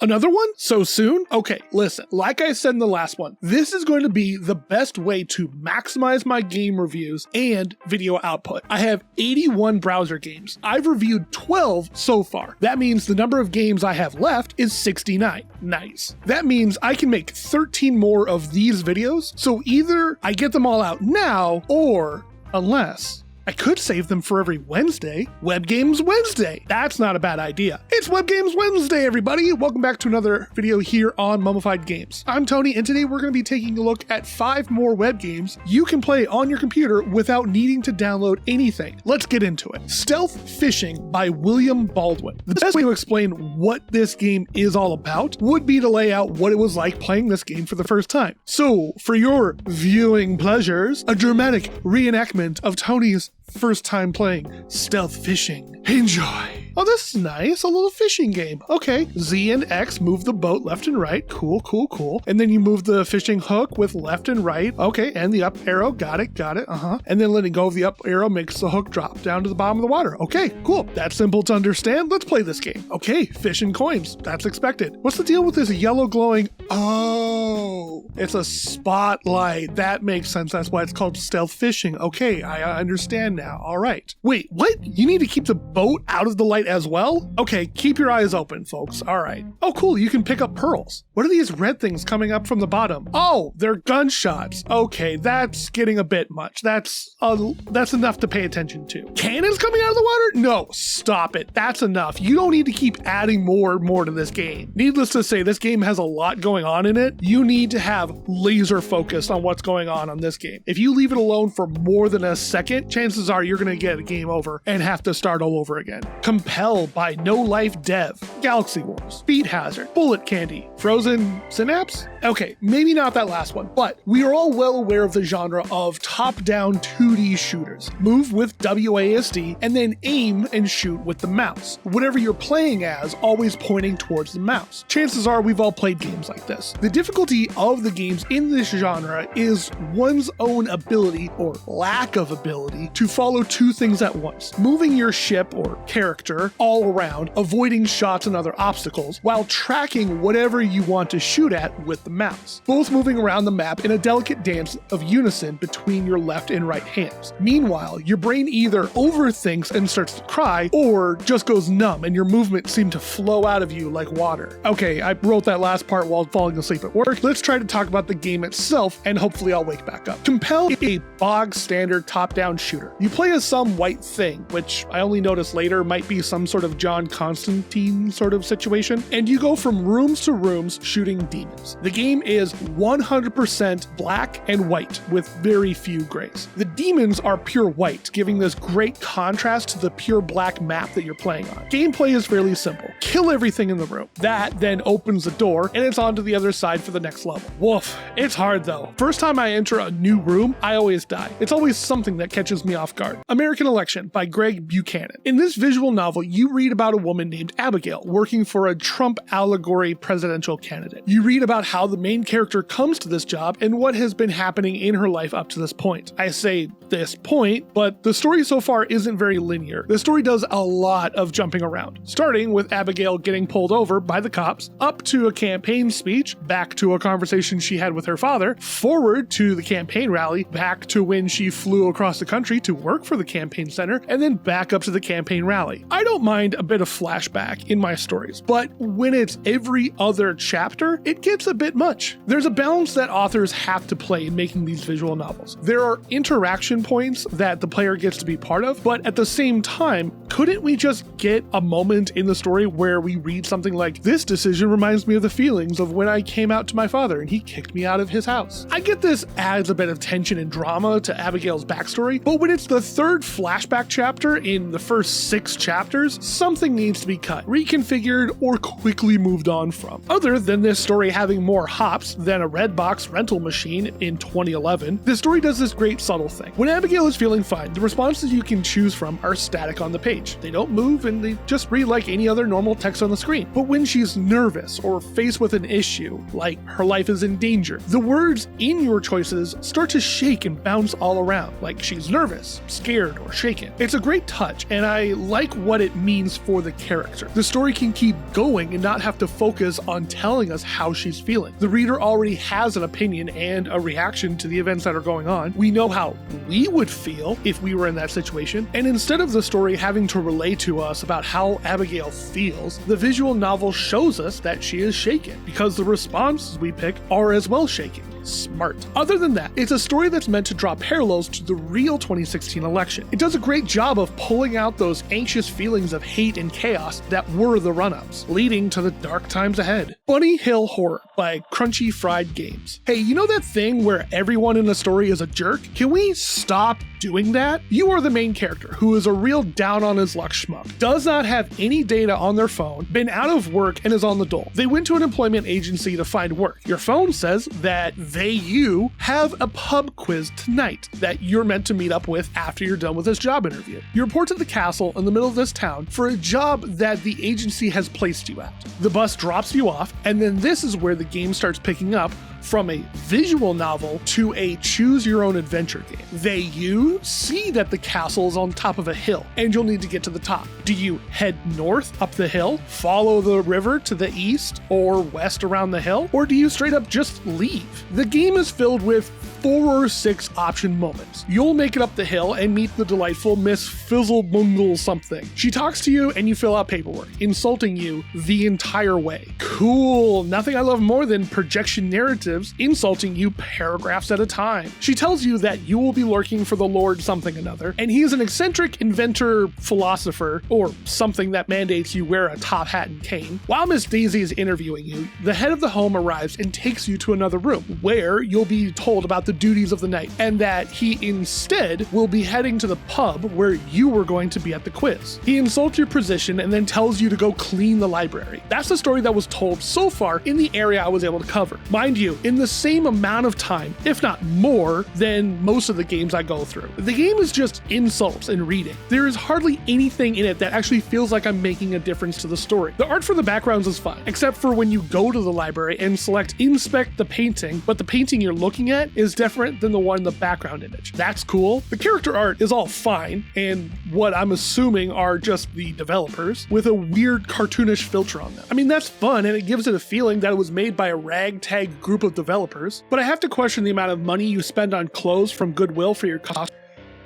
Another one? So soon? Okay, listen, like I said in the last one, this is going to be the best way to maximize my game reviews and video output. I have 81 browser games. I've reviewed 12 so far. That means the number of games I have left is 69. Nice. That means I can make 13 more of these videos, so either I get them all out now, or unless I could save them for every Wednesday. Web Games Wednesday. That's not a bad idea. It's Web Games Wednesday, everybody. Welcome back to another video here on Mummified Games. I'm Tony, and today we're going to be taking a look at 5 more web games you can play on your computer without needing to download anything. Let's get into it. Stealth Fishing by William Baldwin. The best way to explain what this game is all about would be to lay out what it was like playing this game for the first time. So, for your viewing pleasures, a dramatic reenactment of Tony's first time playing Stealth Fishing. Enjoy. Oh, this is nice. A little fishing game. Okay. Z and X move the boat left and right. Cool, cool, cool. And then you move the fishing hook with left and right. Okay. And the up arrow. Got it. Got it. And then letting go of the up arrow makes the hook drop down to the bottom of the water. Okay, cool. That's simple to understand. Let's play this game. Okay. Fish and coins. That's expected. What's the deal with this yellow glowing? Oh, it's a spotlight. That makes sense. That's why it's called Stealth Fishing. Okay. I understand now. All right. Wait, what? You need to keep the boat out of the light as well? Okay, keep your eyes open, folks. All right. Oh, cool. You can pick up pearls. What are these red things coming up from the bottom? Oh, they're gunshots. Okay, that's getting a bit much. That's enough to pay attention to. Cannons coming out of the water? No, stop it. That's enough. You don't need to keep adding more to this game. Needless to say, this game has a lot going on in it. You need to have laser focus on what's going on this game. If you leave it alone for more than a second, chances are you're going to get a game over and have to start all over again. Compel by No Life Dev, Galaxy Wars, Speed Hazard, Bullet Candy, Frozen Synapse? Okay, maybe not that last one, but we are all well aware of the genre of top-down 2D shooters. Move with WASD and then aim and shoot with the mouse. Whatever you're playing as, always pointing towards the mouse. Chances are we've all played games like this. The difficulty of the games in this genre is one's own ability, or lack of ability, to follow 2 things at once. Moving your ship or character all around, avoiding shots and other obstacles, while tracking whatever you want to shoot at with the mouse. Both moving around the map in a delicate dance of unison between your left and right hands. Meanwhile, your brain either overthinks and starts to cry, or just goes numb and your movements seem to flow out of you like water. Okay, I wrote that last part while falling asleep at work. Let's try to talk about the game itself, and hopefully I'll wake back up. Compel is a bog standard top-down shooter. You play as some white thing, which I only noticed later might be some sort of John Constantine sort of situation, and you go from rooms to rooms shooting demons. The game is 100% black and white with very few grays. The demons are pure white, giving this great contrast to the pure black map that you're playing on. Gameplay is fairly simple. Kill everything in the room. That then opens the door and it's on to the other side for the next level. Woof. It's hard though. First time I enter a new room, I always die. It's always something that catches me off guard. American Election by Greg Buchanan. In this visual novel, you read about a woman named Abigail working for a Trump allegory presidential candidate. You read about how the main character comes to this job and what has been happening in her life up to this point. I say this point, but the story so far isn't very linear. The story does a lot of jumping around, starting with Abigail getting pulled over by the cops, up to a campaign speech, back to a conversation she had with her father, forward to the campaign rally, back to when she flew across the country to work for the campaign center, and then back up to the campaign rally. I don't mind a bit of flashback in my stories, but when it's every other chapter, it gets a bit much. There's a balance that authors have to play in making these visual novels. There are interaction points that the player gets to be part of, but at the same time, couldn't we just get a moment in the story where we read something like, "This decision reminds me of the feelings of when I came out to my father and he kicked me out of his house." I get this adds a bit of tension and drama to Abigail's backstory, but when it's the third flashback chapter in the first 6 chapters, something needs to be cut, reconfigured, or quickly moved on from. Other than this story having more hops than a Redbox rental machine in 2011, the story does this great subtle thing. When Abigail is feeling fine, the responses you can choose from are static on the page. They don't move and they just read like any other normal text on the screen. But when she's nervous or faced with an issue, like her life is in danger, the words in your choices start to shake and bounce all around, like she's nervous, scared, or shaken. It's a great touch, and I like what it means for the character. The story can keep going and not have to focus on telling us how she's feeling. The reader already has an opinion and a reaction to the events that are going on. We know how we would feel if we were in that situation, and instead of the story having to relate to us about how Abigail feels, the visual novel shows us that she is shaken, because the responses we pick are as well shaking. Smart. Other than that, it's a story that's meant to draw parallels to the real 2016 election. It does a great job of pulling out those anxious feelings of hate and chaos that were the run-ups, leading to the dark times ahead. Bunny Hill Horror by Crunchy Fried Games. Hey, you know that thing where everyone in the story is a jerk? Can we stop doing that? You are the main character, who is a real down on his luck schmuck, does not have any data on their phone, been out of work, and is on the dole. They went to an employment agency to find work. Your phone says that you have a pub quiz tonight that you're meant to meet up with after you're done with this job interview. You report to the castle in the middle of this town for a job that the agency has placed you at. The bus drops you off, and then this is where the game starts picking up from a visual novel to a choose-your-own-adventure game. You see that the castle is on top of a hill, and you'll need to get to the top. Do you head north up the hill, follow the river to the east, or west around the hill, or do you straight up just leave? The game is filled with 4 or 6 option moments. You'll make it up the hill and meet the delightful Miss Fizzlebungle something. She talks to you and you fill out paperwork, insulting you the entire way. Cool, nothing I love more than projection narratives insulting you paragraphs at a time. She tells you that you will be lurking for the Lord something another, and he is an eccentric inventor philosopher, or something that mandates you wear a top hat and cane. While Miss Daisy is interviewing you, the head of the home arrives and takes you to another room, where you'll be told about the duties of the night, and that he instead will be heading to the pub where you were going to be at the quiz. He insults your position and then tells you to go clean the library. That's the story that was told so far in the area I was able to cover. Mind you, in the same amount of time, if not more, than most of the games I go through. The game is just insults and reading. There is hardly anything in it that actually feels like I'm making a difference to the story. The art for the backgrounds is fine, except for when you go to the library and select inspect the painting, but the painting you're looking at is different than the one in the background image. That's cool. The character art is all fine, and what I'm assuming are just the developers, with a weird cartoonish filter on them. I mean, that's fun, and it gives it a feeling that it was made by a ragtag group of developers, but I have to question the amount of money you spend on clothes from Goodwill for your costume.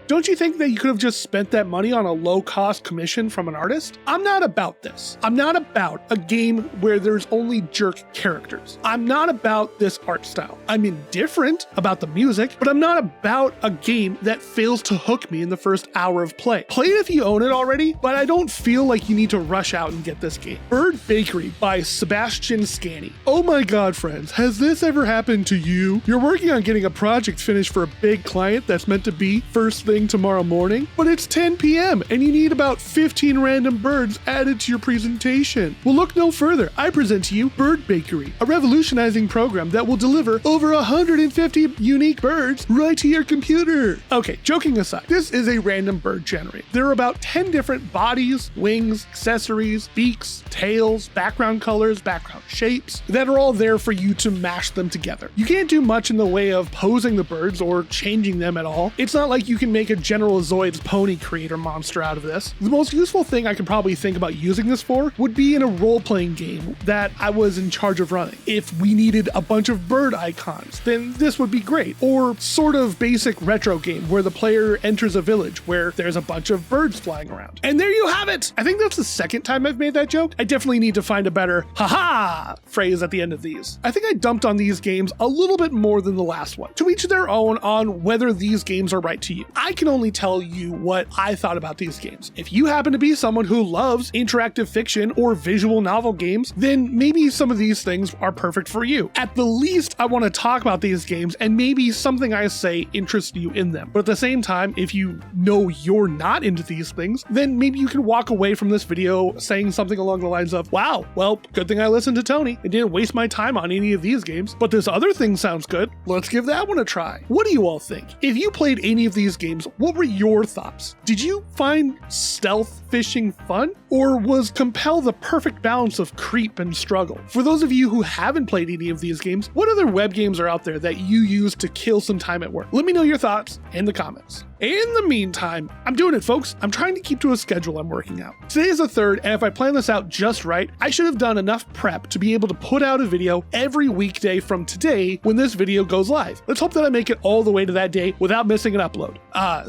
Don't you think that you could have just spent that money on a low-cost commission from an artist? I'm not about this. I'm not about a game where there's only jerk characters. I'm not about this art style. I'm indifferent about the music, but I'm not about a game that fails to hook me in the first hour of play. Play it if you own it already, but I don't feel like you need to rush out and get this game. Bird Bakery by Sebastian Scanny. Oh my god, friends, has this ever happened to you? You're working on getting a project finished for a big client that's meant to be first thing tomorrow morning, but it's 10 p.m. and you need about 15 random birds added to your presentation. Well, look no further. I present to you Bird Bakery, a revolutionizing program that will deliver over 150 unique birds right to your computer. Okay, joking aside, this is a random bird generator. There are about 10 different bodies, wings, accessories, beaks, tails, background colors, background shapes that are all there for you to mash them together. You can't do much in the way of posing the birds or changing them at all. It's not like you can make a General Zoid's pony creator monster out of this. The most useful thing I could probably think about using this for would be in a role-playing game that I was in charge of running. If we needed a bunch of bird icons, then this would be great. Or sort of basic retro game where the player enters a village where there's a bunch of birds flying around. And there you have it! I think that's the second time I've made that joke. I definitely need to find a better haha phrase at the end of these. I think I dumped on these games a little bit more than the last one. To each their own on whether these games are right to you. I can only tell you what I thought about these games. If you happen to be someone who loves interactive fiction or visual novel games, then maybe some of these things are perfect for you. At the least, I want to talk about these games and maybe something I say interests you in them. But at the same time, if you know you're not into these things, then maybe you can walk away from this video saying something along the lines of, wow, well, good thing I listened to Tony and didn't waste my time on any of these games, but this other thing sounds good. Let's give that one a try. What do you all think? If you played any of these games games, what were your thoughts? Did you find stealth fishing fun? Or was Compel the perfect balance of creep and struggle? For those of you who haven't played any of these games, what other web games are out there that you use to kill some time at work? Let me know your thoughts in the comments. In the meantime, I'm doing it, folks. I'm trying to keep to a schedule I'm working out. Today is the 3rd, and if I plan this out just right, I should have done enough prep to be able to put out a video every weekday from today when this video goes live. Let's hope that I make it all the way to that day without missing an upload.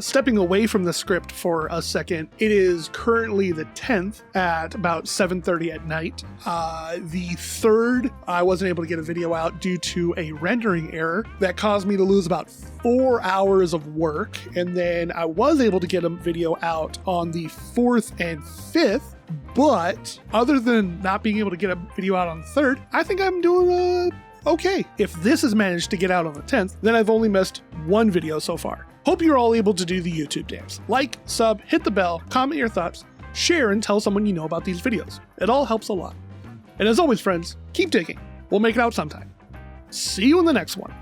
Stepping away from the script for a second, it is currently the 10th at about 7:30 at night. The 3rd, I wasn't able to get a video out due to a rendering error that caused me to lose about 4 hours of work, and then I was able to get a video out on the 4th and 5th, but other than not being able to get a video out on the 3rd, I think I'm doing okay. If this has managed to get out on the 10th, then I've only missed one video so far. Hope you're all able to do the YouTube dance. Like, sub, hit the bell, comment your thoughts, share, and tell someone you know about these videos. It all helps a lot. And as always, friends, keep digging. We'll make it out sometime. See you in the next one.